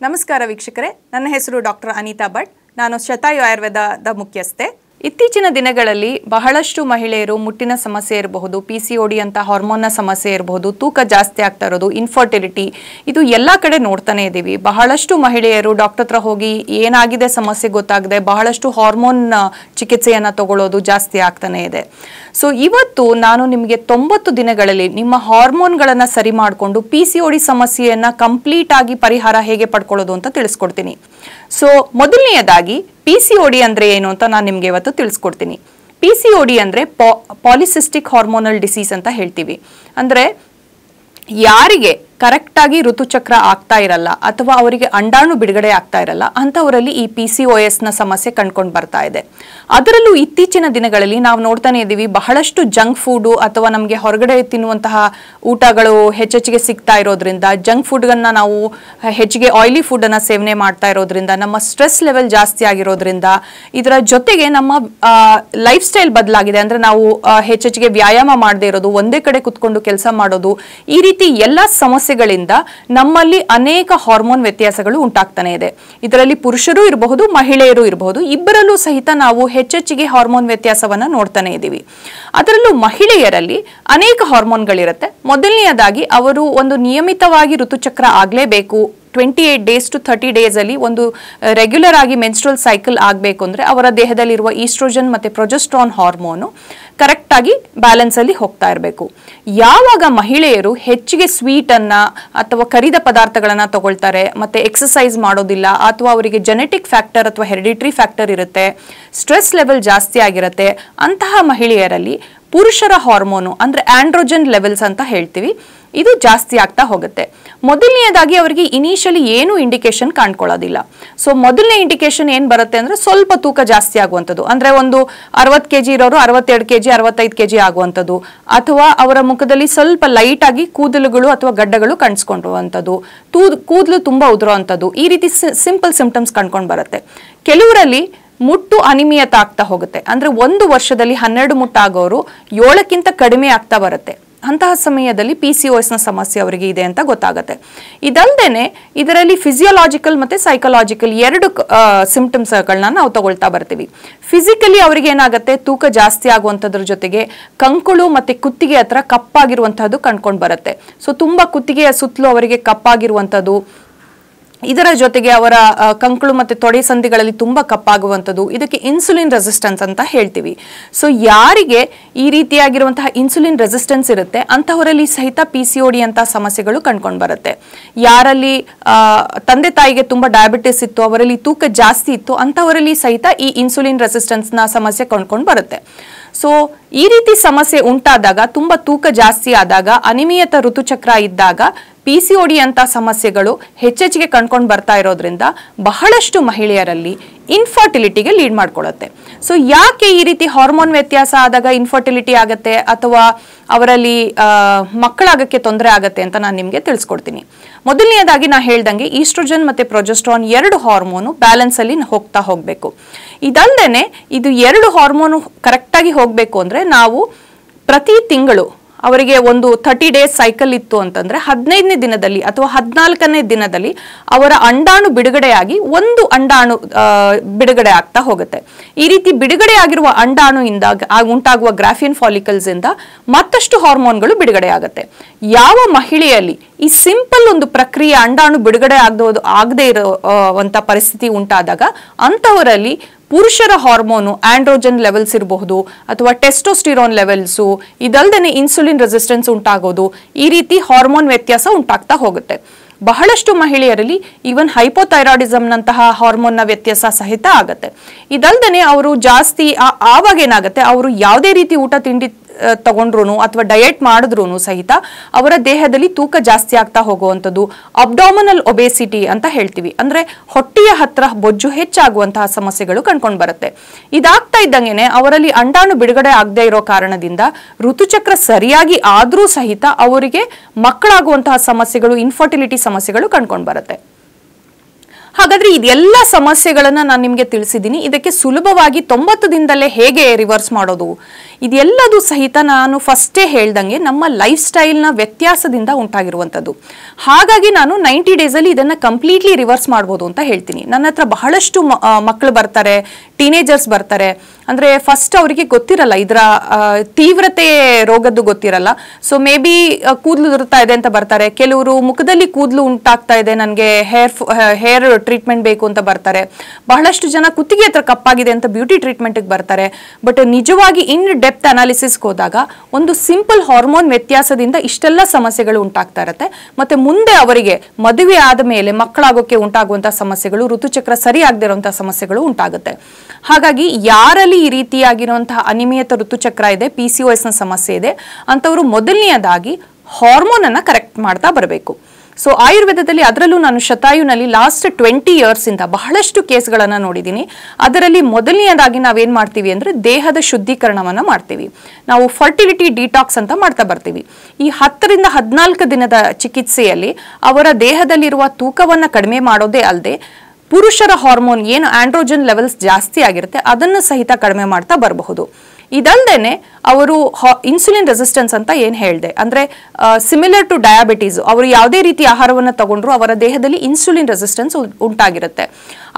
ನಮಸ್ಕಾರ ವೀಕ್ಷಕರೇ, ನನ್ನ ಹೆಸರು ಡಾಕ್ಟರ್ ಅನಿತಾ ಭಟ್. ನಾನು ಶತಾಯು ಆಯುರ್ವೇದದ ಮುಖ್ಯಸ್ಥೆ. ಇತ್ತೀಚಿನ ದಿನಗಳಲ್ಲಿ ಬಹಳಷ್ಟು ಮಹಿಳೆಯರು ಮುಟ್ಟಿನ ಸಮಸ್ಯೆ ಇರಬಹುದು, PCOD ಅಂತ ಹಾರ್ಮೋನ್ನ ಸಮಸ್ಯೆ ಇರಬಹುದು, ತೂಕ ಜಾಸ್ತಿ ಆಗ್ತಾ ಇರೋದು, ಇನ್ಫರ್ಟಿಲಿಟಿ, ಇದು ಎಲ್ಲ ಕಡೆ ನೋಡ್ತಾನೆ ಇದ್ದೀವಿ. ಬಹಳಷ್ಟು ಮಹಿಳೆಯರು ಡಾಕ್ಟರ್ ಹತ್ರ ಹೋಗಿ ಏನಾಗಿದೆ ಸಮಸ್ಯೆ ಗೊತ್ತಾಗದೆ ಬಹಳಷ್ಟು ಹಾರ್ಮೋನ್ ಚಿಕಿತ್ಸೆಯನ್ನು ತಗೊಳ್ಳೋದು ಜಾಸ್ತಿ ಆಗ್ತಾನೆ ಇದೆ. ಸೊ ಇವತ್ತು ನಾನು ನಿಮಗೆ 90 ದಿನಗಳಲ್ಲಿ ನಿಮ್ಮ ಹಾರ್ಮೋನ್ಗಳನ್ನು ಸರಿ ಮಾಡಿಕೊಂಡು PCOD ಸಮಸ್ಯೆಯನ್ನು ಕಂಪ್ಲೀಟ್ ಆಗಿ ಪರಿಹಾರ ಹೇಗೆ ಪಡ್ಕೊಳ್ಳೋದು ಅಂತ ತಿಳಿಸ್ಕೊಡ್ತೀನಿ. ಸೊ ಮೊದಲನೆಯದಾಗಿ PCOD ಅಂದ್ರೆ ಏನು ಅಂತ ನಾನು ನಿಮಗೆ ಇವತ್ತು ತಿಳಿಸ್ಕೊಡ್ತೀನಿ. PCOD ಅಂದ್ರೆ ಪಾಲಿಸಿಸ್ಟಿಕ್ ಹಾರ್ಮೋನಲ್ ಡಿಸೀಸ್ ಅಂತ ಹೇಳ್ತೀವಿ. ಅಂದ್ರೆ ಯಾರಿಗೆ ಕರೆಕ್ಟಾಗಿ ಋತುಚಕ್ರ ಆಗ್ತಾ ಇರಲ್ಲ ಅಥವಾ ಅವರಿಗೆ ಅಂಡಾಣು ಬಿಡುಗಡೆ ಆಗ್ತಾ ಇರಲ್ಲ ಅಂಥವರಲ್ಲಿ ಈ PCOS ನ ಸಮಸ್ಯೆ ಕಂಡ್ಕೊಂಡು ಬರ್ತಾ ಇದೆ. ಅದರಲ್ಲೂ ಇತ್ತೀಚಿನ ದಿನಗಳಲ್ಲಿ ನಾವು ನೋಡ್ತಾನೆ ಇದ್ದೀವಿ, ಬಹಳಷ್ಟು ಜಂಕ್ ಫುಡ್ ಅಥವಾ ನಮಗೆ ಹೊರಗಡೆ ತಿನ್ನುವಂತಹ ಊಟಗಳು ಹೆಚ್ಚೆಚ್ಚಿಗೆ ಸಿಗ್ತಾ ಇರೋದ್ರಿಂದ, ಜಂಕ್ ಫುಡ್ಗಳನ್ನ ನಾವು ಹೆಚ್ಚಿಗೆ ಆಯಿಲಿ ಫುಡ್ಡನ್ನು ಸೇವನೆ ಮಾಡ್ತಾ ಇರೋದ್ರಿಂದ, ನಮ್ಮ ಸ್ಟ್ರೆಸ್ ಲೆವೆಲ್ ಜಾಸ್ತಿ ಆಗಿರೋದ್ರಿಂದ, ಇದರ ಜೊತೆಗೆ ನಮ್ಮ ಲೈಫ್ ಸ್ಟೈಲ್ ಬದಲಾಗಿದೆ. ಅಂದರೆ ನಾವು ಹೆಚ್ಚೆಚ್ಚಿಗೆ ವ್ಯಾಯಾಮ ಮಾಡದೇ ಇರೋದು, ಒಂದೇ ಕಡೆ ಕುತ್ಕೊಂಡು ಕೆಲಸ ಮಾಡೋದು, ಈ ರೀತಿ ಎಲ್ಲ ಸಮಸ್ಯೆಗಳಿಂದ ನಮ್ಮಲ್ಲಿ ಅನೇಕ ಹಾರ್ಮೋನ್ ವ್ಯತ್ಯಾಸಗಳು ಉಂಟಾಗ್ತಾನೆ ಇದೆ. ಇದರಲ್ಲಿ ಪುರುಷರು ಇರಬಹುದು, ಮಹಿಳೆಯರು ಇರಬಹುದು, ಇಬ್ಬರಲ್ಲೂ ಸಹಿತ ನಾವು ಹೆಚ್ಚೆಚ್ಚಿಗೆ ಹಾರ್ಮೋನ್ ವ್ಯತ್ಯಾಸವನ್ನ ನೋಡ್ತಾನೆ ಇದ್ದೀವಿ. ಅದರಲ್ಲೂ ಮಹಿಳೆಯರಲ್ಲಿ ಅನೇಕ ಹಾರ್ಮೋನ್ಗಳಿರುತ್ತೆ. ಮೊದಲನೆಯದಾಗಿ ಅವರು ಒಂದು ನಿಯಮಿತವಾಗಿ ಋತುಚಕ್ರ ಆಗಲೇಬೇಕು. 28 ಡೇಸ್ ಟು 30 ಡೇಸ್ ಅಲ್ಲಿ ಒಂದು ರೆಗ್ಯುಲರ್ ಆಗಿ ಮೆನ್ಸ್ಟ್ರಲ್ ಸೈಕಲ್ ಆಗಬೇಕು ಅಂದ್ರೆ ಅವರ ದೇಹದಲ್ಲಿರುವ ಈಸ್ಟ್ರೋಜನ್ ಮತ್ತೆ ಪ್ರೊಜೆಸ್ಟ್ರಾನ್ ಹಾರ್ಮೋನು ಕರೆಕ್ಟ್ ಆಗಿ ಬ್ಯಾಲೆನ್ಸ್ ಅಲ್ಲಿ ಹೋಗ್ತಾ ಇರಬೇಕು. ಯಾವಾಗ ಮಹಿಳೆಯರು ಹೆಚ್ಚಿಗೆ ಸ್ವೀಟ್ ಅನ್ನ ಅಥವಾ ಕರಿದ ಪದಾರ್ಥಗಳನ್ನ ತಗೊಳ್ತಾರೆ, ಮತ್ತೆ ಎಕ್ಸಸೈಸ್ ಮಾಡೋದಿಲ್ಲ, ಅಥವಾ ಅವರಿಗೆ ಜೆನೆಟಿಕ್ ಫ್ಯಾಕ್ಟರ್ ಅಥವಾ ಹೆರಿಡಿಟ್ರಿ ಫ್ಯಾಕ್ಟರ್ ಇರುತ್ತೆ, ಸ್ಟ್ರೆಸ್ ಲೆವೆಲ್ ಜಾಸ್ತಿ ಆಗಿರುತ್ತೆ, ಅಂತಹ ಮಹಿಳೆಯರಲ್ಲಿ ಪುರುಷರ ಹಾರ್ಮೋನು ಅಂದ್ರೆ ಆಂಡ್ರೋಜನ್ ಲೆವೆಲ್ಸ್ ಅಂತ ಹೇಳ್ತೀವಿ, ಇದು ಜಾಸ್ತಿ ಆಗ್ತಾ ಹೋಗುತ್ತೆ. ಮೊದಲನೆಯದಾಗಿ ಅವರಿಗೆ ಇನಿಷಿಯಲಿ ಏನು ಇಂಡಿಕೇಶನ್ ಕಾಣ್ಕೊಳ್ಳೋದಿಲ್ಲ. ಸೊ ಮೊದಲನೇ ಇಂಡಿಕೇಶನ್ ಏನ್ ಬರುತ್ತೆ ಅಂದ್ರೆ ಸ್ವಲ್ಪ ತೂಕ ಜಾಸ್ತಿ ಆಗುವಂಥದ್ದು. ಅಂದ್ರೆ ಒಂದು 60 kg ಇರೋರು 62 kg 65 kg ಆಗುವಂಥದ್ದು, ಅಥವಾ ಅವರ ಮುಖದಲ್ಲಿ ಸ್ವಲ್ಪ ಲೈಟ್ ಆಗಿ ಕೂದಲುಗಳು ಅಥವಾ ಗಡ್ಡಗಳು ಕಾಣಿಸ್ಕೊಂಡಿರುವಂಥದ್ದು, ಕೂದಲು ತುಂಬಾ ಉದುರುವಂಥದ್ದು, ಈ ರೀತಿ ಸಿಂಪಲ್ ಸಿಂಪ್ಟಮ್ಸ್ ಕಂಡ್ಕೊಂಡು ಬರುತ್ತೆ. ಕೆಲವರಲ್ಲಿ ಮುಟ್ಟು ಅನಿಮಿಯತ ಆಗ್ತಾ ಹೋಗುತ್ತೆ. ಅಂದ್ರೆ 1 ವರ್ಷದಲ್ಲಿ 12 ಮುಟ್ಟಾಗೋರು 7ಕ್ಕಿಂತ ಕಡಿಮೆ ಆಗ್ತಾ ಬರುತ್ತೆ. ಅಂತಹ ಸಮಯದಲ್ಲಿ PCOS ನ ಸಮಸ್ಯೆ ಅವರಿಗೆ ಇದೆ ಅಂತ ಗೊತ್ತಾಗುತ್ತೆ. ಇದಲ್ದೇನೆ ಇದರಲ್ಲಿ ಫಿಸಿಯೋಲಾಜಿಕಲ್ ಮತ್ತೆ ಸೈಕಲಾಜಿಕಲ್ 2 ಸಿಂಪ್ಟಮ್ಸ್ಗಳನ್ನ ನಾವು ತಗೊಳ್ತಾ ಬರ್ತೀವಿ. ಫಿಸಿಕಲಿ ಅವರಿಗೆ ಏನಾಗುತ್ತೆ, ತೂಕ ಜಾಸ್ತಿ ಆಗುವಂಥದ್ರ ಜೊತೆಗೆ ಕಂಕುಳು ಮತ್ತೆ ಕುತ್ತಿಗೆ ಹತ್ರ ಕಪ್ಪಾಗಿರುವಂತಹದ್ದು ಕಂಡ್ಕೊಂಡು ಬರುತ್ತೆ. ಸೊ ತುಂಬಾ ಕುತ್ತಿಗೆಯ ಸುತ್ತಲೂ ಅವರಿಗೆ ಕಪ್ಪಾಗಿರುವಂಥದ್ದು, ಇದರ ಜೊತೆಗೆ ಅವರ ಕಂಕುಳು ಮತ್ತೆ ತೊಡೆ ಸಂಧಿಗಳಲ್ಲಿ ತುಂಬಾ ಕಪ್ಪಾಗುವಂಥದ್ದು, ಇದಕ್ಕೆ ಇನ್ಸುಲಿನ್ ರೆಸಿಸ್ಟೆನ್ಸ್ ಅಂತ ಹೇಳ್ತೀವಿ. ಸೊ ಯಾರಿಗೆ ಈ ರೀತಿಯಾಗಿರುವಂತಹ ಇನ್ಸುಲಿನ್ ರೆಸಿಸ್ಟೆನ್ಸ್ ಇರುತ್ತೆ ಅಂತಹವರಲ್ಲಿ ಸಹಿತ PCOD ಅಂತ ಸಮಸ್ಯೆಗಳು ಕಂಡ್ಕೊಂಡು ಬರುತ್ತೆ. ಯಾರಲ್ಲಿ ತಂದೆ ತಾಯಿಗೆ ತುಂಬಾ ಡಯಾಬಿಟಿಸ್ ಇತ್ತು, ಅವರಲ್ಲಿ ತೂಕ ಜಾಸ್ತಿ ಇತ್ತು, ಅಂತಹವರಲ್ಲಿ ಸಹಿತ ಈ ಇನ್ಸುಲಿನ್ ರೆಸಿಸ್ಟೆನ್ಸ್ ನ ಸಮಸ್ಯೆ ಕಂಡ್ಕೊಂಡು ಬರುತ್ತೆ. ಸೊ ಈ ರೀತಿ ಸಮಸ್ಯೆ ಉಂಟಾದಾಗ, ತುಂಬಾ ತೂಕ ಜಾಸ್ತಿ ಆದಾಗ, ಅನಿಮಿಯತ ಋತುಚಕ್ರ ಇದ್ದಾಗ PCOD ಅಂತ ಸಮಸ್ಯೆಗಳು ಹೆಚ್ಚೆಚ್ಚಿಗೆ ಕಂಡ್ಕೊಂಡು ಬರ್ತಾ ಇರೋದ್ರಿಂದ ಬಹಳಷ್ಟು ಮಹಿಳೆಯರಲ್ಲಿ ಇನ್ಫರ್ಟಿಲಿಟಿಗೆ ಲೀಡ್ ಮಾಡ್ಕೊಳ್ಳುತ್ತೆ. ಸೊ ಯಾಕೆ ಈ ರೀತಿ ಹಾರ್ಮೋನ್ ವ್ಯತ್ಯಾಸ ಆದಾಗ ಇನ್ಫರ್ಟಿಲಿಟಿ ಆಗುತ್ತೆ ಅಥವಾ ಅವರಲ್ಲಿ ಮಕ್ಕಳಾಗಕ್ಕೆ ತೊಂದರೆ ಆಗುತ್ತೆ ಅಂತ ನಾನು ನಿಮಗೆ ತಿಳಿಸ್ಕೊಡ್ತೀನಿ. ಮೊದಲನೆಯದಾಗಿ ನಾ ಹೇಳ್ದಂಗೆ ಈಸ್ಟ್ರೋಜನ್ ಮತ್ತೆ ಪ್ರೊಜೆಸ್ಟ್ರಾನ್ 2 ಹಾರ್ಮೋನು ಬ್ಯಾಲೆನ್ಸ್ ಅಲ್ಲಿ ಹೋಗ್ತಾ ಹೋಗ್ಬೇಕು. ಇದಲ್ದೇನೆ ಇದು 2 ಹಾರ್ಮೋನು ಕರೆಕ್ಟ್ ಆಗಿ ಹೋಗ್ಬೇಕು ಅಂದ್ರೆ ನಾವು ಪ್ರತಿ ತಿಂಗಳು ಅವರಿಗೆ ಒಂದು 30 ಡೇಸ್ ಸೈಕಲ್ ಇತ್ತು ಅಂತಂದ್ರೆ 15ನೇ ದಿನದಲ್ಲಿ ಅಥವಾ 14ನೇ ದಿನದಲ್ಲಿ ಅವರ ಅಂಡಾಣು ಬಿಡುಗಡೆಯಾಗಿ ಒಂದು ಅಂಡಾಣು ಬಿಡುಗಡೆ ಆಗ್ತಾ ಹೋಗುತ್ತೆ. ಈ ರೀತಿ ಬಿಡುಗಡೆ ಆಗಿರುವ ಅಂಡಾಣುವಿಂದ ಉಂಟಾಗುವ ಗ್ರಾಫಿಯನ್ ಫಾಲಿಕಲ್ಸ್ ಇಂದ ಮತ್ತಷ್ಟು ಹಾರ್ಮೋನ್ಗಳು ಬಿಡುಗಡೆ ಆಗುತ್ತೆ. ಯಾವ ಮಹಿಳೆಯಲ್ಲಿ ಈ ಸಿಂಪಲ್ ಒಂದು ಪ್ರಕ್ರಿಯೆ ಅಂಡಾಣು ಬಿಡುಗಡೆ ಆಗದೆ ಇರುವಂತ ಪರಿಸ್ಥಿತಿ ಉಂಟಾದಾಗ ಅಂತವರಲ್ಲಿ ಪುರುಷರ ಹಾರ್ಮೋನು ಆಂಡ್ರೋಜನ್ ಲೆವೆಲ್ಸ್ ಇರಬಹುದು ಅಥವಾ ಟೆಸ್ಟೋಸ್ಟಿರೋನ್ ಲೆವೆಲ್ಸು, ಇದಲ್ದೇನೆ ಇನ್ಸುಲಿನ್ ರೆಸಿಸ್ಟೆನ್ಸ್ ಉಂಟಾಗೋದು, ಈ ರೀತಿ ಹಾರ್ಮೋನ್ ವ್ಯತ್ಯಾಸ ಉಂಟಾಗ್ತಾ ಹೋಗುತ್ತೆ. ಬಹಳಷ್ಟು ಮಹಿಳೆಯರಲ್ಲಿ ಈವನ್ ಹೈಪೋಥೈರಾಯ್ಡಿಸಮ್ ನಂತಹ ಹಾರ್ಮೋನ್ನ ವ್ಯತ್ಯಾಸ ಸಹಿತ ಆಗುತ್ತೆ. ಇದಲ್ದೇನೆ ಅವರು ಜಾಸ್ತಿ ಆವಾಗ ಏನಾಗುತ್ತೆ, ಅವರು ಯಾವುದೇ ರೀತಿ ಊಟ ತಿಂಡಿ ತಗೊಂಡ್ರು ಅಥವಾ ಡಯಟ್ ಮಾಡಿದ್ರು ಸಹಿತ ಅವರ ದೇಹದಲ್ಲಿ ತೂಕ ಜಾಸ್ತಿ ಆಗ್ತಾ ಹೋಗುವಂಥದ್ದು, ಅಬ್ಡಾಮಿನಲ್ ಒಬೇಸಿಟಿ ಅಂತ ಹೇಳ್ತೀವಿ, ಅಂದ್ರೆ ಹೊಟ್ಟೆಯ ಹತ್ರ ಬೊಜ್ಜು ಹೆಚ್ಚಾಗುವಂತಹ ಸಮಸ್ಯೆಗಳು ಕಂಡ್ಕೊಂಡು ಬರುತ್ತೆ. ಇದಾಗ್ತಾ ಇದ್ದಂಗೆನೆ ಅವರಲ್ಲಿ ಅಂಡಾಣು ಬಿಡುಗಡೆ ಆಗದೆ ಇರೋ ಕಾರಣದಿಂದ ಋತುಚಕ್ರ ಸರಿಯಾಗಿ ಆದ್ರೂ ಸಹಿತ ಅವರಿಗೆ ಮಕ್ಕಳಾಗುವಂತಹ ಸಮಸ್ಯೆಗಳು, ಇನ್ಫರ್ಟಿಲಿಟಿ ಸಮಸ್ಯೆಗಳು ಕಂಡ್ಕೊಂಡು ಬರುತ್ತೆ. ಹಾಗಾದ್ರೆ ಇದೆಲ್ಲ ಸಮಸ್ಯೆಗಳನ್ನ ನಾನು ನಿಮಗೆ ತಿಳಿಸಿದ್ದೀನಿ. ಇದಕ್ಕೆ ಸುಲಭವಾಗಿ 90 ದಿನದಲ್ಲೇ ಹೇಗೆ ರಿವರ್ಸ್ ಮಾಡೋದು, ಇದೆಲ್ಲದೂ ಸಹಿತ ನಾನು ಫಸ್ಟೇ ಹೇಳ್ದಂಗೆ ನಮ್ಮ ಲೈಫ್ ಸ್ಟೈಲ್ನ ವ್ಯತ್ಯಾಸದಿಂದ ಉಂಟಾಗಿರುವಂಥದ್ದು. ಹಾಗಾಗಿ ನಾನು 90 ಡೇಸಲ್ಲಿ ಇದನ್ನು ಕಂಪ್ಲೀಟ್ಲಿ ರಿವರ್ಸ್ ಮಾಡ್ಬೋದು ಅಂತ ಹೇಳ್ತೀನಿ. ನನ್ನ ಹತ್ರ ಬಹಳಷ್ಟು ಮಕ್ಕಳು ಬರ್ತಾರೆ, ಟೀನೇಜರ್ಸ್ ಬರ್ತಾರೆ. ಅಂದರೆ ಫಸ್ಟ್ ಅವರಿಗೆ ಗೊತ್ತಿರಲ್ಲ, ಇದರ ತೀವ್ರತೆ ರೋಗದ್ದು ಗೊತ್ತಿರಲ್ಲ. ಸೊ ಮೇ ಬಿ ಕೂದಲು ಉದುರ್ತಾ ಇದೆ ಅಂತ ಬರ್ತಾರೆ. ಕೆಲವರು ಮುಖದಲ್ಲಿ ಕೂದಲು ಉಂಟಾಗ್ತಾ ಇದೆ, ನನಗೆ ಹೇರ್ ಟ್ರೀಟ್ಮೆಂಟ್ ಬೇಕು ಅಂತ ಬರ್ತಾರೆ. ಬಹಳಷ್ಟು ಜನ ಕುತ್ತಿಗೆ ಹತ್ರ ಕಪ್ಪಾಗಿದೆ ಅಂತ ಬ್ಯೂಟಿ ಟ್ರೀಟ್ಮೆಂಟ್ಗೆ ಬರ್ತಾರೆ. ಬಟ್ ನಿಜವಾಗಿ ಇನ್ ಡೆಪ್ತ್ ಅನಾಲಿಸಿಸ್ಗೆ ಹೋದಾಗ ಒಂದು ಸಿಂಪಲ್ ಹಾರ್ಮೋನ್ ವ್ಯತ್ಯಾಸದಿಂದ ಇಷ್ಟೆಲ್ಲ ಸಮಸ್ಯೆಗಳು ಉಂಟಾಗ್ತಾ ಇರುತ್ತೆ. ಮತ್ತೆ ಮುಂದೆ ಅವರಿಗೆ ಮದುವೆ ಆದ ಮೇಲೆ ಮಕ್ಕಳಾಗೋಕ್ಕೆ ಉಂಟಾಗುವಂತಹ ಸಮಸ್ಯೆಗಳು, ಋತುಚಕ್ರ ಸರಿ ಆಗದಿರುವಂತಹ ಸಮಸ್ಯೆಗಳು ಉಂಟಾಗುತ್ತೆ. ಹಾಗಾಗಿ ಯಾರಲ್ಲಿ ಈ ರೀತಿಯಾಗಿರುವಂತಹ ಅನಿಯಮಿತ ಋತುಚಕ್ರ ಇದೆ, PCOS ನ ಸಮಸ್ಯೆ ಇದೆ ಅಂತವರು ಮೊದಲನೆಯದಾಗಿ ಹಾರ್ಮೋನ್ ಅನ್ನ ಕರೆಕ್ಟ್ ಮಾಡ್ತಾ ಬರಬೇಕು. ಸೊ ಆಯುರ್ವೇದದಲ್ಲಿ, ಅದರಲ್ಲೂ ನಾನು ಶತಾಯುನಲ್ಲಿ ಲಾಸ್ಟ್ 20 years ಇಂದ ಬಹಳಷ್ಟು ಕೇಸ್ಗಳನ್ನು ನೋಡಿದ್ದೀನಿ. ಅದರಲ್ಲಿ ಮೊದಲನೆಯದಾಗಿ ನಾವೇನ್ ಮಾಡ್ತೀವಿ ಅಂದ್ರೆ ದೇಹದ ಶುದ್ಧೀಕರಣವನ್ನ ಮಾಡ್ತೀವಿ. ನಾವು ಫರ್ಟಿಲಿಟಿ ಡಿಟಾಕ್ಸ್ ಅಂತ ಮಾಡ್ತಾ ಬರ್ತೀವಿ. ಈ 10 ರಿಂದ 14 ದಿನದ ಚಿಕಿತ್ಸೆಯಲ್ಲಿ ಅವರ ದೇಹದಲ್ಲಿರುವ ತೂಕವನ್ನ ಕಡಿಮೆ ಮಾಡೋದೇ ಅಲ್ಲದೆ ಪುರುಷರ ಹಾರ್ಮೋನ್ ಏನು ಆಂಡ್ರೋಜನ್ ಲೆವೆಲ್ಸ್ ಜಾಸ್ತಿ ಆಗಿರುತ್ತೆ ಅದನ್ನು ಸಹಿತ ಕಡಿಮೆ ಮಾಡ್ತಾ ಬರಬಹುದು. ಇದಲ್ದೇನೆ ಅವರು ಇನ್ಸುಲಿನ್ ರೆಸಿಸ್ಟೆನ್ಸ್ ಅಂತ ಏನು ಹೇಳಿದೆ, ಅಂದರೆ ಸಿಮಿಲರ್ ಟು ಡಯಾಬಿಟೀಸ್, ಅವರು ಯಾವುದೇ ರೀತಿ ಆಹಾರವನ್ನು ತಗೊಂಡ್ರು ಅವರ ದೇಹದಲ್ಲಿ ಇನ್ಸುಲಿನ್ ರೆಸಿಸ್ಟೆನ್ಸ್ ಉಂಟಾಗಿರುತ್ತೆ.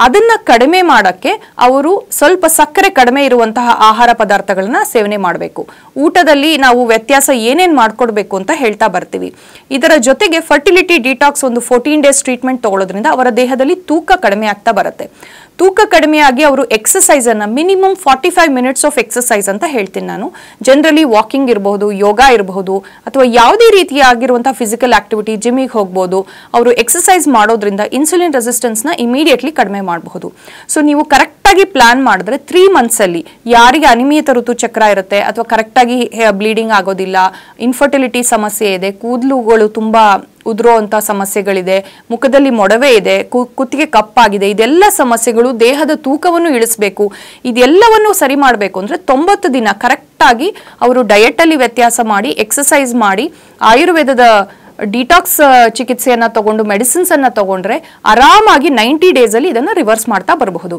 ಅದನ್ನ ಕಡಿಮೆ ಮಾಡೋಕ್ಕೆ ಅವರು ಸ್ವಲ್ಪ ಸಕ್ಕರೆ ಕಡಿಮೆ ಇರುವಂತಹ ಆಹಾರ ಪದಾರ್ಥಗಳನ್ನ ಸೇವನೆ ಮಾಡಬೇಕು. ಊಟದಲ್ಲಿ ನಾವು ವ್ಯತ್ಯಾಸ ಏನೇನು ಮಾಡ್ಕೊಡ್ಬೇಕು ಅಂತ ಹೇಳ್ತಾ ಬರ್ತೀವಿ. ಇದರ ಜೊತೆಗೆ ಫರ್ಟಿಲಿಟಿ ಡಿಟಾಕ್ಸ್ ಒಂದು 14 days ಟ್ರೀಟ್ಮೆಂಟ್ ತಗೊಳ್ಳೋದ್ರಿಂದ ಅವರ ದೇಹದಲ್ಲಿ ತೂಕ ಕಡಿಮೆ ಆಗ್ತಾ ಬರುತ್ತೆ. ತೂಕ ಕಡಿಮೆಯಾಗಿ ಅವರು ಎಕ್ಸಸೈಸ್ ಅನ್ನ ಮಿನಿಮಮ್ 45 minutes ಆಫ್ ಎಕ್ಸಸೈಸ್ ಅಂತ ಹೇಳ್ತೀನಿ ನಾನು. ಜನರಲಿ ವಾಕಿಂಗ್ ಇರಬಹುದು, ಯೋಗ ಇರಬಹುದು, ಅಥವಾ ಯಾವುದೇ ರೀತಿಯಾಗಿರುವಂತಹ ಫಿಸಿಕಲ್ ಆಕ್ಟಿವಿಟಿ, ಜಿಮ್ಮಿಗೆ ಹೋಗ್ಬೋದು. ಅವರು ಎಕ್ಸಸೈಸ್ ಮಾಡೋದ್ರಿಂದ ಇನ್ಸುಲಿನ್ ರೆಸಿಸ್ಟೆನ್ಸ್ನ ಇಮಿಡಿಯೇಟ್ಲಿ ಕಡಿಮೆ ಮಾಡಬಹುದು. ಸೊ ನೀವು ಕರೆಕ್ಟಾಗಿ ಪ್ಲಾನ್ ಮಾಡಿದ್ರೆ 3 months ಅಲ್ಲಿ ಯಾರಿಗೆ ಅನಿಯಮಿತ ಋತುಚಕ್ರ ಇರುತ್ತೆ ಅಥವಾ ಕರೆಕ್ಟಾಗಿ ಬ್ಲೀಡಿಂಗ್ ಆಗೋದಿಲ್ಲ, ಇನ್ಫರ್ಟಿಲಿಟಿ ಸಮಸ್ಯೆ ಇದೆ, ಕೂದಲುಗಳು ತುಂಬಾ ಉದುರುವಂಥ ಸಮಸ್ಯೆಗಳಿದೆ, ಮುಖದಲ್ಲಿ ಮೊಡವೆ ಇದೆ, ಕುತ್ತಿಗೆ ಕಪ್ಪಾಗಿದೆ, ಇದೆಲ್ಲ ಸಮಸ್ಯೆಗಳು, ದೇಹದ ತೂಕವನ್ನು ಇಳಿಸಬೇಕು, ಇದೆಲ್ಲವನ್ನು ಸರಿ ಮಾಡಬೇಕು ಅಂದರೆ 90 ದಿನ ಕರೆಕ್ಟಾಗಿ ಅವರು ಡಯಟಲ್ಲಿ ವ್ಯತ್ಯಾಸ ಮಾಡಿ, ಎಕ್ಸಸೈಸ್ ಮಾಡಿ, ಆಯುರ್ವೇದದ ಡಿಟಾಕ್ಸ್ ಚಿಕಿತ್ಸೆಯನ್ನು ತಗೊಂಡು ಮೆಡಿಸಿನ್ಸ್ ಅನ್ನು ತಗೊಂಡ್ರೆ ಆರಾಮಾಗಿ 90 ಡೇಸಲ್ಲಿ ಇದನ್ನು ರಿವರ್ಸ್ ಮಾಡ್ತಾ ಬರಬಹುದು.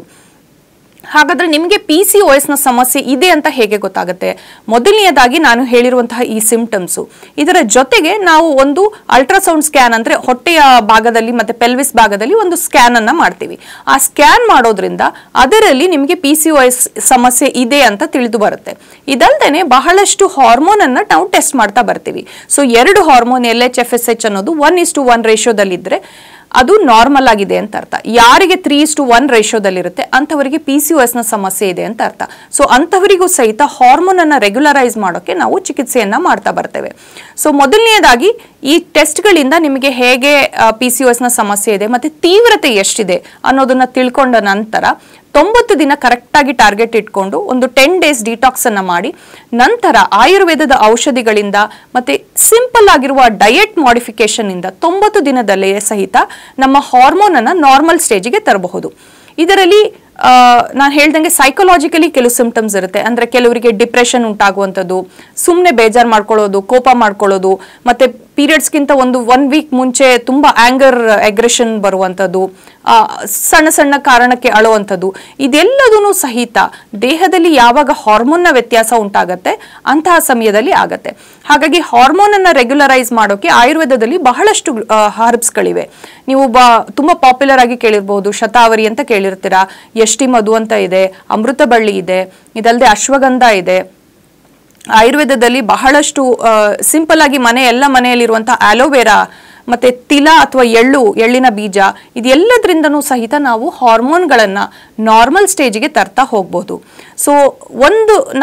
ಹಾಗಾದ್ರೆ ನಿಮಗೆ PCOS ನ ಸಮಸ್ಯೆ ಇದೆ ಅಂತ ಹೇಗೆ ಗೊತ್ತಾಗುತ್ತೆ? ಮೊದಲನೆಯದಾಗಿ ನಾನು ಹೇಳಿರುವಂತಹ ಈ ಸಿಂಪ್ಟಮ್ಸು, ಇದರ ಜೊತೆಗೆ ನಾವು ಒಂದು ಅಲ್ಟ್ರಾಸೌಂಡ್ ಸ್ಕ್ಯಾನ್ ಅಂದ್ರೆ ಹೊಟ್ಟೆಯ ಭಾಗದಲ್ಲಿ ಮತ್ತೆ ಪೆಲ್ವಿಸ್ ಭಾಗದಲ್ಲಿ ಒಂದು ಸ್ಕ್ಯಾನ್ ಅನ್ನ ಮಾಡ್ತೀವಿ. ಆ ಸ್ಕ್ಯಾನ್ ಮಾಡೋದ್ರಿಂದ ಅದರಲ್ಲಿ ನಿಮಗೆ PCOS ಸಮಸ್ಯೆ ಇದೆ ಅಂತ ತಿಳಿದು ಬರುತ್ತೆ. ಇದಲ್ದೇನೆ ಬಹಳಷ್ಟು ಹಾರ್ಮೋನ್ ಅನ್ನ ನಾವು ಟೆಸ್ಟ್ ಮಾಡ್ತಾ ಬರ್ತೀವಿ. ಸೊ 2 ಹಾರ್ಮೋನ್ LH FSH ಅನ್ನೋದು 1:1 ರೇಷಿಯೋದಲ್ಲಿದ್ರೆ ಅದು ನಾರ್ಮಲ್ ಆಗಿದೆ ಅಂತ ಅರ್ಥ. ಯಾರಿಗೆ 3:1 ರೇಷಿಯೋದಲ್ಲಿರುತ್ತೆ ಅಂಥವರಿಗೆ PCOS ನ ಸಮಸ್ಯೆ ಇದೆ ಅಂತ ಅರ್ಥ. ಸೊ ಅಂಥವರಿಗೂ ಸಹಿತ ಹಾರ್ಮೋನ್ ಅನ್ನ ರೆಗ್ಯುಲರೈಸ್ ಮಾಡೋಕೆ ನಾವು ಚಿಕಿತ್ಸೆಯನ್ನ ಮಾಡ್ತಾ ಬರ್ತೇವೆ. ಸೊ ಮೊದಲನೆಯದಾಗಿ ಈ ಟೆಸ್ಟ್ಗಳಿಂದ ನಿಮಗೆ ಹೇಗೆ PCOS ನ ಸಮಸ್ಯೆ ಇದೆ ಮತ್ತೆ ತೀವ್ರತೆ ಎಷ್ಟಿದೆ ಅನ್ನೋದನ್ನ ತಿಳ್ಕೊಂಡ ನಂತರ 90 ದಿನ ಕರೆಕ್ಟಾಗಿ ಟಾರ್ಗೆಟ್ ಇಟ್ಕೊಂಡು ಒಂದು 10 days ಡಿಟಾಕ್ಸ್ ಅನ್ನ ಮಾಡಿ, ನಂತರ ಆಯುರ್ವೇದದ ಔಷಧಿಗಳಿಂದ ಮತ್ತೆ ಸಿಂಪಲ್ ಆಗಿರುವ ಡಯಟ್ ಮಾಡಿಫಿಕೇಶನ್ ಇಂದ 90 ದಿನದಲ್ಲೇ ಸಹಿತ ನಮ್ಮ ಹಾರ್ಮೋನ್ ಅನ್ನ ನಾರ್ಮಲ್ ಸ್ಟೇಜಿಗೆ ತರಬಹುದು. ಇದರಲ್ಲಿ ನಾನು ಹೇಳ್ದಂಗೆ ಸೈಕಲಾಜಿಕಲಿ ಕೆಲವು ಸಿಂಪ್ಟಮ್ಸ್ ಇರುತ್ತೆ. ಅಂದ್ರೆ ಕೆಲವರಿಗೆ ಡಿಪ್ರೆಷನ್ ಉಂಟಾಗುವಂಥದ್ದು, ಸುಮ್ಮನೆ ಬೇಜಾರು ಮಾಡ್ಕೊಳ್ಳೋದು, ಕೋಪ ಮಾಡ್ಕೊಳ್ಳೋದು, ಮತ್ತೆ ಪೀರಿಯಡ್ಸ್ಗಿಂತ ಒಂದು 1 week ಮುಂಚೆ ತುಂಬಾ ಆಂಗರ್ ಅಗ್ರೆಷನ್ ಬರುವಂಥದ್ದು, ಸಣ್ಣ ಸಣ್ಣ ಕಾರಣಕ್ಕೆ ಅಳುವಂಥದ್ದು, ಇದೆಲ್ಲದೂ ಸಹಿತ ದೇಹದಲ್ಲಿ ಯಾವಾಗ ಹಾರ್ಮೋನ್ನ ವ್ಯತ್ಯಾಸ ಉಂಟಾಗತ್ತೆ ಅಂತಹ ಸಮಯದಲ್ಲಿ ಆಗತ್ತೆ. ಹಾಗಾಗಿ ಹಾರ್ಮೋನ್ ಅನ್ನ ರೆಗ್ಯುಲರೈಸ್ ಮಾಡೋಕೆ ಆಯುರ್ವೇದದಲ್ಲಿ ಬಹಳಷ್ಟು ಹರ್ಬ್ಸ್ಗಳಿವೆ. ನೀವು ತುಂಬಾ ಪಾಪ್ಯುಲರ್ ಆಗಿ ಕೇಳಿರ್ಬಹುದು, ಶತಾವರಿ ಅಂತ ಕೇಳಿರ್ತೀರಾ, ಯಷ್ಟಿ ಮಧು ಅಂತ ಇದೆ, ಅಮೃತ ಬಳ್ಳಿ ಇದೆ, ಇದಲ್ಲದೆ ಅಶ್ವಗಂಧ ಇದೆ. ಆಯುರ್ವೇದದಲ್ಲಿ ಬಹಳಷ್ಟು ಸಿಂಪಲ್ ಆಗಿ ಎಲ್ಲ ಮನೆಯಲ್ಲಿರುವಂತಹ ಆಲೋವೆರಾ ಮತ್ತೆ ತಿಲ ಅಥವಾ ಎಳ್ಳಿನ ಬೀಜ, ಇದೆಲ್ಲದ್ರಿಂದನೂ ಸಹಿತ ನಾವು ಹಾರ್ಮೋನ್ಗಳನ್ನ ನಾರ್ಮಲ್ ಸ್ಟೇಜಿಗೆ ತರ್ತಾ ಹೋಗ್ಬೋದು. ಸೊ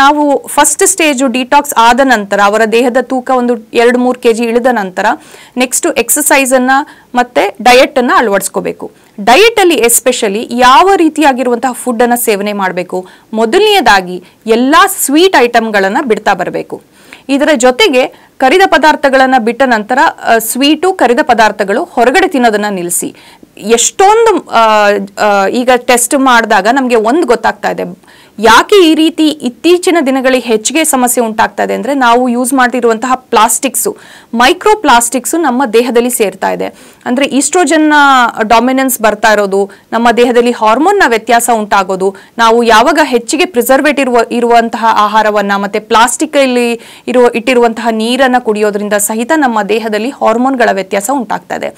ನಾವು ಫಸ್ಟ್ ಸ್ಟೇಜು ಡಿಟಾಕ್ಸ್ ಆದ ನಂತರ ಅವರ ದೇಹದ ತೂಕ ಒಂದು 2-3 kg ಇಳಿದ ನಂತರ ನೆಕ್ಸ್ಟ್ ಎಕ್ಸಸೈಸ್ ಅನ್ನ ಮತ್ತೆ ಡಯಟ್ ಅನ್ನ ಅಳವಡಿಸ್ಕೋಬೇಕು. ಡಯಟ್ ಅಲ್ಲಿ ಎಸ್ಪೆಷಲಿ ಯಾವ ರೀತಿಯಾಗಿರುವಂತಹ ಫುಡ್ ಅನ್ನ ಸೇವನೆ ಮಾಡಬೇಕು? ಮೊದಲನೆಯದಾಗಿ ಎಲ್ಲಾ ಸ್ವೀಟ್ ಐಟಮ್ಗಳನ್ನ ಬಿಡ್ತಾ ಬರಬೇಕು. ಇದರ ಜೊತೆಗೆ ಕರಿದ ಪದಾರ್ಥಗಳನ್ನು ಬಿಟ್ಟ ನಂತರ ಸ್ವೀಟು ಕರಿದ ಪದಾರ್ಥಗಳು ಹೊರಗಡೆ ತಿನ್ನೋದನ್ನ ನಿಲ್ಲಿಸಿ. ಎಷ್ಟೊಂದು ಈಗ ಟೆಸ್ಟ್ ಮಾಡಿದಾಗ ನಮಗೆ ಒಂದು ಗೊತ್ತಾಗ್ತಾ ಇದೆ, ಯಾಕೆ ಈ ರೀತಿ ಇತ್ತೀಚಿನ ದಿನಗಳಿಗೆ ಹೆಚ್ಚಿಗೆ ಸಮಸ್ಯೆ ಉಂಟಾಗ್ತಾ ಇದೆ ಅಂದರೆ ನಾವು ಯೂಸ್ ಮಾಡ್ತಿರುವಂತಹ ಪ್ಲಾಸ್ಟಿಕ್ಸು, ಮೈಕ್ರೋ ಪ್ಲಾಸ್ಟಿಕ್ಸು ನಮ್ಮ ದೇಹದಲ್ಲಿ ಸೇರ್ತಾ ಇದೆ. ಅಂದರೆ ಈಸ್ಟ್ರೋಜನ್ನ ಡಾಮಿನೆನ್ಸ್ ಬರ್ತಾ ಇರೋದು, ನಮ್ಮ ದೇಹದಲ್ಲಿ ಹಾರ್ಮೋನ್ನ ವ್ಯತ್ಯಾಸ ಉಂಟಾಗೋದು, ನಾವು ಯಾವಾಗ ಹೆಚ್ಚಿಗೆ ಪ್ರಿಸರ್ವೇಟಿವ್ ಇರುವಂತಹ ಆಹಾರವನ್ನು ಮತ್ತು ಪ್ಲಾಸ್ಟಿಕಲ್ಲಿ ಇಟ್ಟಿರುವಂತಹ ನೀರನ್ನು ಕುಡಿಯೋದ್ರಿಂದ ಸಹಿತ ನಮ್ಮ ದೇಹದಲ್ಲಿ ಹಾರ್ಮೋನ್ಗಳ ವ್ಯತ್ಯಾಸ ಉಂಟಾಗ್ತಾ ಇದೆ.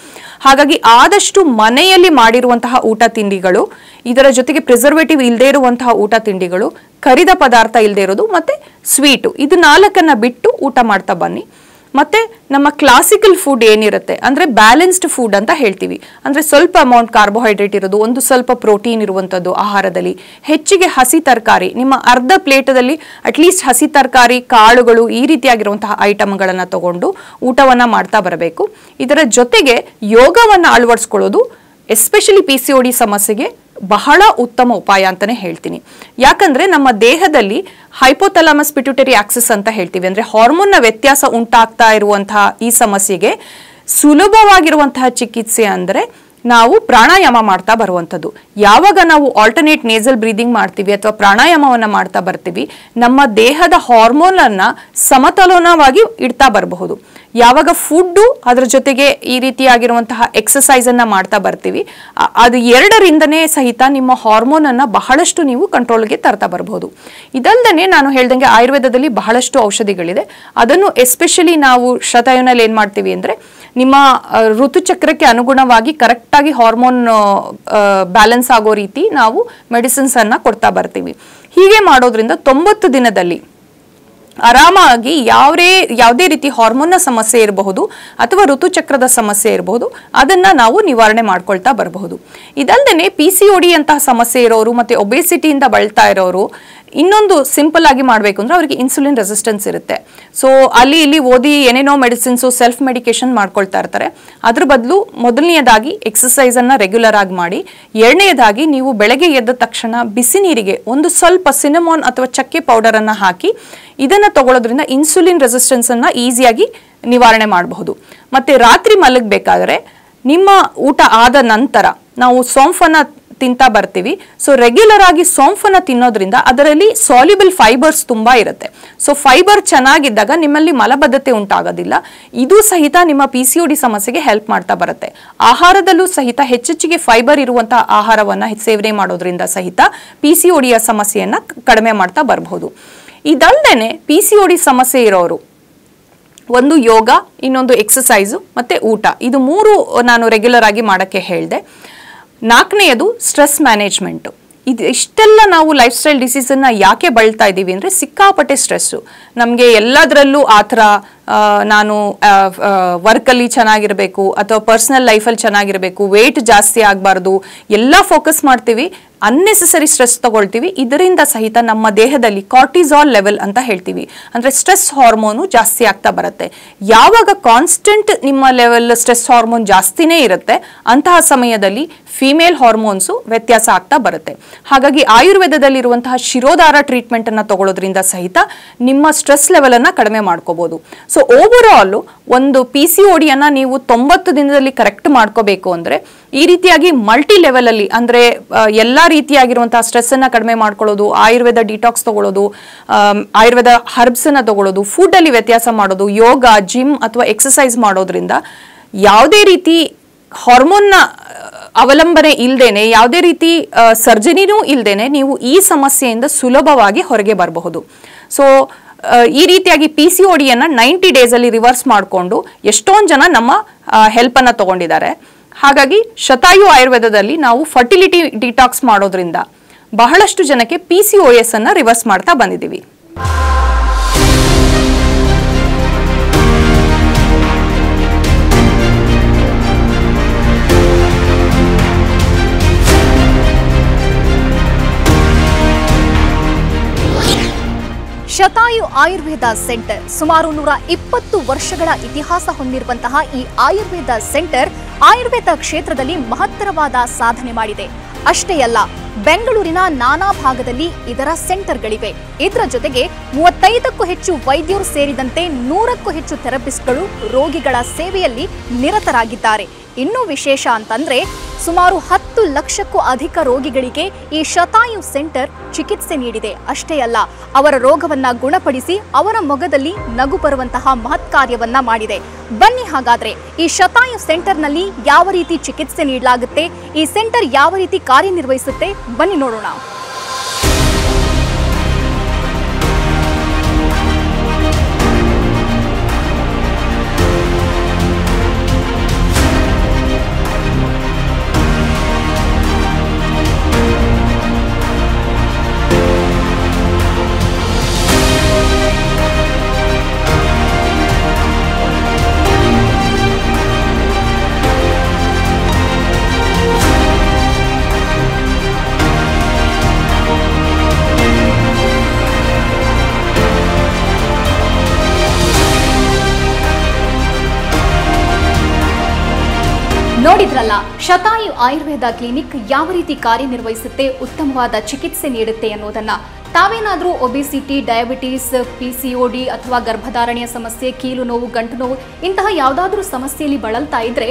ಹಾಗಾಗಿ ಆದಷ್ಟು ಮನೆಯಲ್ಲಿ ಮಾಡಿರುವಂತಹ ಊಟ ತಿಂಡಿಗಳು, ಇದರ ಜೊತೆಗೆ ಪ್ರಿಸರ್ವೇಟಿವ್ ಇಲ್ಲದೆ ಇರುವಂತಹ ಊಟ ತಿಂಡಿಗಳು, ಕರಿದ ಪದಾರ್ಥ ಇಲ್ಲದೆ ಇರೋದು ಮತ್ತು ಸ್ವೀಟು, ಇದು 4 ಬಿಟ್ಟು ಊಟ ಮಾಡ್ತಾ ಬನ್ನಿ. ಮತ್ತು ನಮ್ಮ ಕ್ಲಾಸಿಕಲ್ ಫುಡ್ ಏನಿರುತ್ತೆ ಅಂದರೆ ಬ್ಯಾಲೆನ್ಸ್ಡ್ ಫುಡ್ ಅಂತ ಹೇಳ್ತೀವಿ. ಅಂದರೆ ಸ್ವಲ್ಪ ಅಮೌಂಟ್ ಕಾರ್ಬೋಹೈಡ್ರೇಟ್ ಇರೋದು, ಒಂದು ಸ್ವಲ್ಪ ಪ್ರೋಟೀನ್ ಇರುವಂಥದ್ದು ಆಹಾರದಲ್ಲಿ, ಹೆಚ್ಚಿಗೆ ಹಸಿ ತರಕಾರಿ, ನಿಮ್ಮ ಅರ್ಧ ಪ್ಲೇಟದಲ್ಲಿ ಅಟ್ಲೀಸ್ಟ್ ಹಸಿ ತರಕಾರಿ, ಕಾಳುಗಳು, ಈ ರೀತಿಯಾಗಿರುವಂತಹ ಐಟಮ್ಗಳನ್ನು ತಗೊಂಡು ಊಟವನ್ನು ಮಾಡ್ತಾ ಬರಬೇಕು. ಇದರ ಜೊತೆಗೆ ಯೋಗವನ್ನು ಅಳವಡಿಸ್ಕೊಳ್ಳೋದು ಎಸ್ಪೆಷಲಿ PCOD ಸಮಸ್ಯೆಗೆ ಬಹಳ ಉತ್ತಮ ಉಪಾಯ ಅಂತಲೇ ಹೇಳ್ತೀನಿ. ಯಾಕಂದರೆ ನಮ್ಮ ದೇಹದಲ್ಲಿ ಹೈಪೋಥಾಲಮಸ್ ಪಿಟ್ಯೂಟರಿ ಆಕ್ಸಿಸ್ ಅಂತ ಹೇಳ್ತೀವಿ, ಅಂದರೆ ಹಾರ್ಮೋನ್ನ ವ್ಯತ್ಯಾಸ ಉಂಟಾಗ್ತಾ ಇರುವಂತಹ ಈ ಸಮಸ್ಯೆಗೆ ಸುಲಭವಾಗಿರುವಂತಹ ಚಿಕಿತ್ಸೆ ಅಂದರೆ ನಾವು ಪ್ರಾಣಾಯಾಮ ಮಾಡ್ತಾ ಬರುವಂಥದ್ದು. ಯಾವಾಗ ನಾವು ಆಲ್ಟರ್ನೇಟ್ ನೇಸಲ್ ಬ್ರೀದಿಂಗ್ ಮಾಡ್ತೀವಿ ಅಥವಾ ಪ್ರಾಣಾಯಾಮವನ್ನು ಮಾಡ್ತಾ ಬರ್ತೀವಿ, ನಮ್ಮ ದೇಹದ ಹಾರ್ಮೋನನ್ನು ಸಮತೋಲನವಾಗಿ ಇಡ್ತಾ ಬರಬಹುದು. ಯಾವಾಗ ಫುಡ್ಡು ಅದರ ಜೊತೆಗೆ ಈ ರೀತಿಯಾಗಿರುವಂತಹ ಎಕ್ಸಸೈಸನ್ನು ಮಾಡ್ತಾ ಬರ್ತೀವಿ, ಅದು 2ರಿಂದನೇ ಸಹಿತ ನಿಮ್ಮ ಹಾರ್ಮೋನನ್ನು ಬಹಳಷ್ಟು ನೀವು ಕಂಟ್ರೋಲ್ಗೆ ತರ್ತಾ ಬರಬಹುದು. ಇದಲ್ಲದೆ ನಾನು ಹೇಳ್ದಂಗೆ ಆಯುರ್ವೇದದಲ್ಲಿ ಬಹಳಷ್ಟು ಔಷಧಿಗಳಿದೆ. ಅದನ್ನು ಎಸ್ಪೆಷಲಿ ನಾವು ಶತಾಯುನಲ್ಲಿ ಏನು ಮಾಡ್ತೀವಿ ಅಂದರೆ ನಿಮ್ಮ ಋತುಚಕ್ರಕ್ಕೆ ಅನುಗುಣವಾಗಿ ಕರೆಕ್ಟಾಗಿ ಹಾರ್ಮೋನ್ ಬ್ಯಾಲೆನ್ಸ್ ಆಗೋ ರೀತಿ ನಾವು ಮೆಡಿಸಿನ್ಸನ್ನು ಕೊಡ್ತಾ ಬರ್ತೀವಿ. ಹೀಗೆ ಮಾಡೋದ್ರಿಂದ 90 ದಿನದಲ್ಲಿ ಆರಾಮಾಗಿ ಯಾವುದೇ ರೀತಿ ಹಾರ್ಮೋನ್ನ ಸಮಸ್ಯೆ ಇರಬಹುದು ಅಥವಾ ಋತುಚಕ್ರದ ಸಮಸ್ಯೆ ಇರಬಹುದು, ಅದನ್ನು ನಾವು ನಿವಾರಣೆ ಮಾಡ್ಕೊಳ್ತಾ ಬರಬಹುದು. ಇದಲ್ಲದೆ PCOD ಅಂತಹ ಸಮಸ್ಯೆ ಇರೋರು ಮತ್ತು ಒಬೇಸಿಟಿಯಿಂದ ಬಳಲ್ತಾ ಇರೋರು ಇನ್ನೊಂದು ಸಿಂಪಲ್ ಆಗಿ ಮಾಡಬೇಕು ಅಂದರೆ ಅವರಿಗೆ ಇನ್ಸುಲಿನ್ ರೆಸಿಸ್ಟೆನ್ಸ್ ಇರುತ್ತೆ. ಸೊ ಅಲ್ಲಿ ಇಲ್ಲಿ ಓದಿ ಏನೇನೋ ಮೆಡಿಸಿನ್ಸು, ಸೆಲ್ಫ್ ಮೆಡಿಕೇಶನ್ ಮಾಡ್ಕೊಳ್ತಾ ಇರ್ತಾರೆ. ಅದ್ರ ಬದಲು ಮೊದಲನೆಯದಾಗಿ ಎಕ್ಸಸೈಸನ್ನು ರೆಗ್ಯುಲರ್ ಆಗಿ ಮಾಡಿ, 2ನೇದಾಗಿ ನೀವು ಬೆಳಗ್ಗೆ ಎದ್ದ ತಕ್ಷಣ ಬಿಸಿ ನೀರಿಗೆ ಒಂದು ಸ್ವಲ್ಪ ಸಿನಮೋನ್ ಅಥವಾ ಚಕ್ಕೆ ಪೌಡರನ್ನು ಹಾಕಿ ಇದನ್ನು ತಗೊಳ್ಳೋದ್ರಿಂದ ಇನ್ಸುಲಿನ್ ರೆಸಿಸ್ಟೆನ್ಸನ್ನು ಈಸಿಯಾಗಿ ನಿವಾರಣೆ ಮಾಡಬಹುದು. ಮತ್ತು ರಾತ್ರಿ ಮಲಗಬೇಕಾದ್ರೆ ನಿಮ್ಮ ಊಟ ಆದ ನಂತರ ನಾವು ಸೋಂಫನ್ನು ತಿಂತಾ ಬರ್ತೀವಿ. ಸೊ ರೆಗ್ಯುಲರ್ ಆಗಿ ಸೋಂಫನ್ನು ತಿನ್ನೋದ್ರಿಂದ ಅದರಲ್ಲಿ ಸಾಲ್ಯುಬಲ್ ಫೈಬರ್ಸ್ ತುಂಬ ಇರುತ್ತೆ. ಸೊ ಫೈಬರ್ ಚೆನ್ನಾಗಿದ್ದಾಗ ನಿಮ್ಮಲ್ಲಿ ಮಲಬದ್ಧತೆ ಉಂಟಾಗೋದಿಲ್ಲ. ಇದು ಸಹಿತ ನಿಮ್ಮ PCOD ಸಮಸ್ಯೆಗೆ ಹೆಲ್ಪ್ ಮಾಡ್ತಾ ಬರುತ್ತೆ. ಆಹಾರದಲ್ಲೂ ಸಹಿತ ಹೆಚ್ಚೆಚ್ಚಿಗೆ ಫೈಬರ್ ಇರುವಂತಹ ಆಹಾರವನ್ನು ಸೇವನೆ ಮಾಡೋದ್ರಿಂದ ಸಹಿತ PCODಯ ಸಮಸ್ಯೆಯನ್ನು ಕಡಿಮೆ ಮಾಡ್ತಾ ಬರಬಹುದು. ಇದಲ್ಲದೆ PCOD ಸಮಸ್ಯೆ ಇರೋರು ಒಂದು ಯೋಗ, ಇನ್ನೊಂದು ಎಕ್ಸಸೈಸು ಮತ್ತು ಊಟ, ಇದು 3 ನಾನು ರೆಗ್ಯುಲರ್ ಆಗಿ ಮಾಡೋಕ್ಕೆ ಹೇಳಿದೆ. 4ನೇದು ಸ್ಟ್ರೆಸ್ ಮ್ಯಾನೇಜ್ಮೆಂಟು. ಇಷ್ಟೆಲ್ಲ ನಾವು ಲೈಫ್ ಸ್ಟೈಲ್ ಡಿಸೀಸನ್ನು ಯಾಕೆ ಬಳಲ್ತಾ ಇದ್ದೀವಿ ಅಂದರೆ ಸಿಕ್ಕಾಪಟ್ಟೆ ಸ್ಟ್ರೆಸ್ಸು. ನಮಗೆ ಎಲ್ಲದರಲ್ಲೂ ಆ ಥರ ನಾನು ವರ್ಕಲ್ಲಿ ಚೆನ್ನಾಗಿರಬೇಕು ಅಥವಾ ಪರ್ಸ್ನಲ್ ಲೈಫಲ್ಲಿ ಚೆನ್ನಾಗಿರಬೇಕು, ವೆಯ್ಟ್ ಜಾಸ್ತಿ ಆಗಬಾರ್ದು, ಎಲ್ಲ ಫೋಕಸ್ ಮಾಡ್ತೀವಿ, ಅನ್ನೆಸೆಸರಿ ಸ್ಟ್ರೆಸ್ ತಗೊಳ್ತೀವಿ. ಇದರಿಂದ ಸಹಿತ ನಮ್ಮ ದೇಹದಲ್ಲಿ ಕಾರ್ಟಿಸಾಲ್ ಲೆವೆಲ್ ಅಂತ ಹೇಳ್ತೀವಿ, ಅಂದರೆ ಸ್ಟ್ರೆಸ್ ಹಾರ್ಮೋನು ಜಾಸ್ತಿ ಆಗ್ತಾ ಬರುತ್ತೆ. ಯಾವಾಗ ಕಾನ್ಸ್ಟೆಂಟ್ ನಿಮ್ಮ ಲೆವೆಲ್ ಸ್ಟ್ರೆಸ್ ಹಾರ್ಮೋನ್ ಜಾಸ್ತಿನೇ ಇರುತ್ತೆ, ಅಂತಹ ಸಮಯದಲ್ಲಿ ಫಿಮೇಲ್ ಹಾರ್ಮೋನ್ಸು ವ್ಯತ್ಯಾಸ ಆಗ್ತಾ ಬರುತ್ತೆ. ಹಾಗಾಗಿ ಆಯುರ್ವೇದದಲ್ಲಿರುವಂತಹ ಶಿರೋಧಾರ ಟ್ರೀಟ್ಮೆಂಟನ್ನು ತಗೊಳ್ಳೋದ್ರಿಂದ ಸಹಿತ ನಿಮ್ಮ ಸ್ಟ್ರೆಸ್ ಲೆವೆಲನ್ನು ಕಡಿಮೆ ಮಾಡ್ಕೋಬೋದು. ಸೊ ಓವರಾಲು ಒಂದು PCODಯನ್ನು ನೀವು 90 ದಿನದಲ್ಲಿ ಕರೆಕ್ಟ್ ಮಾಡ್ಕೋಬೇಕು ಅಂದರೆ ಈ ರೀತಿಯಾಗಿ ಮಲ್ಟಿ ಲೆವೆಲಲ್ಲಿ, ಅಂದರೆ ಎಲ್ಲ ರೀತಿಯಾಗಿರುವಂತಹ ಸ್ಟ್ರೆಸ್ಸನ್ನು ಕಡಿಮೆ ಮಾಡ್ಕೊಳ್ಳೋದು, ಆಯುರ್ವೇದ ಡಿಟಾಕ್ಸ್ ತಗೊಳ್ಳೋದು, ಆಯುರ್ವೇದ ಹರ್ಬ್ಸನ್ನು ತಗೊಳ್ಳೋದು, ಫುಡ್ಡಲ್ಲಿ ವ್ಯತ್ಯಾಸ ಮಾಡೋದು, ಯೋಗ, ಜಿಮ್ ಅಥವಾ ಎಕ್ಸಸೈಸ್ ಮಾಡೋದ್ರಿಂದ ಯಾವುದೇ ರೀತಿ ಹಾರ್ಮೋನ್ನ ಅವಲಂಬನೆ ಇಲ್ಲದೇನೆ, ಯಾವುದೇ ರೀತಿ ಸರ್ಜರಿನೂ ಇಲ್ಲದೇನೆ ನೀವು ಈ ಸಮಸ್ಯೆಯಿಂದ ಸುಲಭವಾಗಿ ಹೊರಗೆ ಬರಬಹುದು. ಸೊ ಈ ರೀತಿಯಾಗಿ PCODಯನ್ನು 90 ಡೇಸಲ್ಲಿ ರಿವರ್ಸ್ ಮಾಡಿಕೊಂಡು ಎಷ್ಟೊಂದು ಜನ ನಮ್ಮ ಹೆಲ್ಪನ್ನು ತಗೊಂಡಿದ್ದಾರೆ. ಹಾಗಾಗಿ ಶತಾಯು ಆಯುರ್ವೇದದಲ್ಲಿ ನಾವು ಫರ್ಟಿಲಿಟಿ ಡಿಟಾಕ್ಸ್ ಮಾಡೋದ್ರಿಂದ ಬಹಳಷ್ಟು ಜನಕ್ಕೆ PCOS ಅನ್ನು ರಿವರ್ಸ್ ಮಾಡ್ತಾ ಬಂದಿದ್ದೀವಿ. ಶತಾಯು ಆಯುರ್ವೇದ ಸೆಂಟರ್ ಸುಮಾರು 120 ವರ್ಷಗಳ ಇತಿಹಾಸ ಹೊಂದಿರುವಂತಹ ಈ ಆಯುರ್ವೇದ ಸೆಂಟರ್ ಆಯುರ್ವೇದ ಕ್ಷೇತ್ರದಲ್ಲಿ ಮಹತ್ತರವಾದ ಸಾಧನೆ ಮಾಡಿದೆ. ಅಷ್ಟೇ ಅಲ್ಲ, ಬೆಂಗಳೂರಿನ ನಾನಾ ಭಾಗದಲ್ಲಿ ಇದರ ಸೆಂಟರ್ಗಳಿವೆ. ಇದರ ಜೊತೆಗೆ 35ಕ್ಕೂ ಹೆಚ್ಚು ವೈದ್ಯರು ಸೇರಿದಂತೆ 100ಕ್ಕೂ ಹೆಚ್ಚು ಥೆರಪಿಸ್ಟ್ಗಳು ರೋಗಿಗಳ ಸೇವೆಯಲ್ಲಿ ನಿರತರಾಗಿದ್ದಾರೆ. ಇನ್ನೂ ವಿಶೇಷ ಅಂತಂದ್ರೆ ಸುಮಾರು 10 ಲಕ್ಷಕ್ಕೂ ಅಧಿಕ ರೋಗಿಗಳಿಗೆ ಈ ಶತಾಯು ಸೆಂಟರ್ ಚಿಕಿತ್ಸೆ ನೀಡಿದೆ. ಅಷ್ಟೇ ಅಲ್ಲ, ಅವರ ರೋಗವನ್ನ ಗುಣಪಡಿಸಿ ಅವರ ಮೊಗದಲ್ಲಿ ನಗು ಬರುವಂತಹ ಮಹತ್ ಕಾರ್ಯವನ್ನ ಮಾಡಿದೆ. ಬನ್ನಿ ಹಾಗಾದ್ರೆ ಈ ಶತಾಯು ಸೆಂಟರ್ನಲ್ಲಿ ಯಾವ ರೀತಿ ಚಿಕಿತ್ಸೆ ನೀಡಲಾಗುತ್ತೆ, ಈ ಸೆಂಟರ್ ಯಾವ ರೀತಿ ಕಾರ್ಯನಿರ್ವಹಿಸುತ್ತೆ, ಬನ್ನಿ ನೋಡೋಣ. ನೋಡಿದ್ರಲ್ಲ, ಶತಾಯು ಆಯುರ್ವೇದ ಕ್ಲಿನಿಕ್ ಯಾವ ರೀತಿ ಕಾರ್ಯನಿರ್ವಹಿಸುತ್ತೆ, ಉತ್ತಮವಾದ ಚಿಕಿತ್ಸೆ ನೀಡುತ್ತೆ ಅನ್ನೋದನ್ನ. ತಾವೇನಾದರೂ ಒಬೆಸಿಟಿ, ಡಯಾಬಿಟಿಸ್, PCOD ಅಥವಾ ಗರ್ಭಧಾರಣೆಯ ಸಮಸ್ಯೆ, ಕೀಲು ನೋವು, ಗಂಟು ನೋವು ಇಂತಹ ಯಾವುದಾದ್ರೂ ಸಮಸ್ಯೆಯಲ್ಲಿ ಬಳಲ್ತಾ ಇದ್ರೆ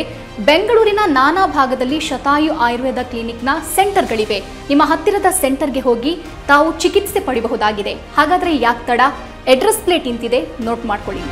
ಬೆಂಗಳೂರಿನ ನಾನಾ ಭಾಗದಲ್ಲಿ ಶತಾಯು ಆಯುರ್ವೇದ ಕ್ಲಿನಿಕ್ನ ಸೆಂಟರ್ಗಳಿವೆ. ನಿಮ್ಮ ಹತ್ತಿರದ ಸೆಂಟರ್ಗೆ ಹೋಗಿ ತಾವು ಚಿಕಿತ್ಸೆ ಪಡೆಯಬಹುದಾಗಿದೆ. ಹಾಗಾದ್ರೆ ಯಾಕೆ ತಡ? ಅಡ್ರೆಸ್ ಪ್ಲೇಟ್ ಇಂತಿದೆ, ನೋಟ್ ಮಾಡ್ಕೊಳ್ಳಿ.